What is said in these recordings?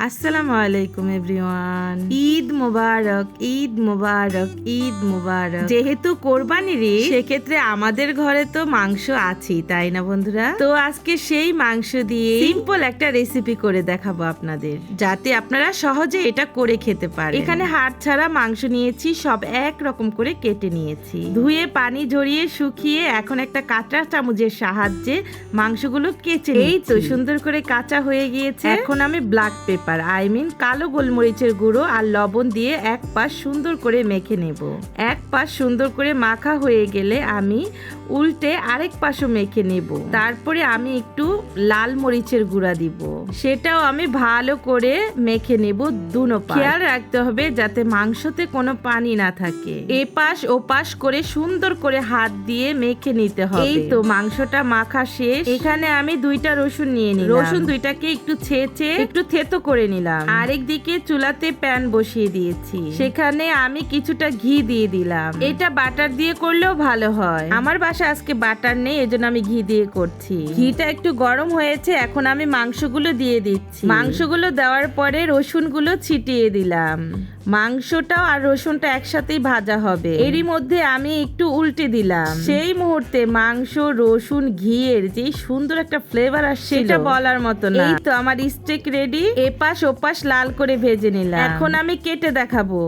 আসসালামু আলাইকুম এভরিওয়ান। ঈদ মোবারক, ঈদ মোবারক, ঈদ মোবারক। যেহেতু কোরবানির ঈদ, সেক্ষেত্রে আমাদের ঘরে তো মাংস আছেই, তাই না বন্ধুরা? তো আজকে সেই মাংস দিয়ে সিম্পল একটা রেসিপি করে দেখাবো আপনাদের, যাতে আপনারা সহজে এটা করে খেতে পারেন। এখানে হাড় ছাড়া মাংস নিয়েছি, সব এক রকম করে কেটে নিয়েছি, ধুয়ে পানি ঝরিয়ে শুকিয়ে এখন একটা কাঁচা চামচের সাহায্যে মাংসগুলো কেচে এই তো সুন্দর করে কাঁচা হয়ে গিয়েছে। এখন আমি ব্ল্যাক পেপার কালো গোলমরিচের গুঁড়ো আর লবণ দিয়ে এক পাশ সুন্দর করে মেখে নেব। এক পাশ সুন্দর করে মাখা হয়ে গেলে আমি উল্টে আরেক পাশও মেখে নেব। তারপরে আমি একটু লাল মরিচের গুঁড়া দিব, সেটাও আমি ভালো করে মেখে নেব। দুনো পাশ খেয়াল রাখতে হবে যাতে মাংসতে কোনো পানি না থাকে। এপাশ ওপাশ করে সুন্দর করে হাত দিয়ে মেখে নিতে হবে। এই তো মাংসটা মাখা শেষ। এখানে আমি 2টা রসুন নিয়ে নিলাম। রসুন 2টাকে একটু ছেঁচে একটু থেতো করে নিলাম। আরেক দিকে চুলাতে প্যান বসিয়ে দিয়েছি, সেখানে আমি কিছুটা ঘি দিয়ে দিলাম। এটা বাটার দিয়ে করলেও ভালো হয়, আমার বাসায় আজকে বাটার নেই, এজন্য আমি ঘি দিয়ে করছি। ঘিটা একটু গরম হয়েছে, এখন আমি মাংসগুলো দিয়ে দিচ্ছি। মাংসগুলো দেওয়ার পরে রসুনগুলো ছিটিয়ে দিলাম। মাংসটাও আর রসুনটা একসাথেই ভাজা হবে। এরই মধ্যে আমি একটু উল্টে দিলাম। সেই মুহূর্তে মাংস, রসুন, ঘিয়ের যে সুন্দর একটা ফ্লেভার আসছে, সেটা বলার মতো না। এই তো আমার স্টেক রেডি। এপাশ ওপাশ লাল করে ভেজে নিলাম। এখন আমি কেটে দেখাবো।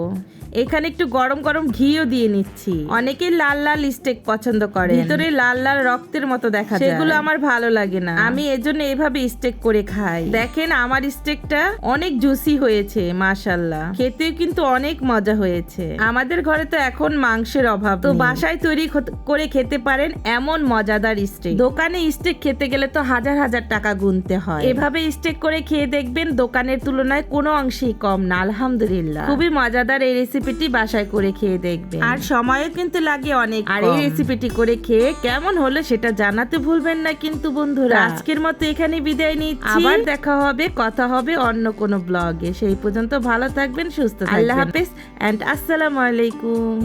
এখানে একটু গরম গরম ঘিও দিয়ে নিচ্ছি। অনেকে লাল লাল স্টেক পছন্দ করে, ভিতরে লাল লাল রক্তের মতো দেখা যায়, সেগুলো আমার ভালো লাগে না। আমি এজন্য এভাবে স্টেক করে খাই। দেখেন আমার স্টেকটা অনেক জুসি হয়েছে, মাশাআল্লাহ। খেতেও কিন্তু অনেক মজা হয়েছে। আমাদের ঘরে তো এখন মাংসের অভাব, তো বাসায় তৈরি করে খেতে পারেন এমন মজাদার স্টেক। দোকানে স্টেক খেতে গেলে তো হাজার হাজার টাকা গুনতে হয়। এভাবে স্টেক করে খেয়ে দেখবেন, দোকানের তুলনায় কোনো অংশেই কম না। আলহামদুলিল্লাহ, খুবই মজাদার এই রেসিপিটি বাসায় করে খেয়ে দেখবেন, আর সময়ও কিন্তু লাগে অনেক। আর এই রেসিপিটি করে খেয়ে কেমন হলো সেটা জানাতে ভুলবেন না কিন্তু বন্ধুরা। আজকের মতো এখানে বিদায় নিচ্ছি, আবার দেখা হবে, কথা হবে অন্য কোনো ব্লগে। সেই পর্যন্ত ভালো থাকবেন, সুস্থ থাকবেন। আল্লাহ হাফেজ এন্ড আসসালামু আলাইকুম।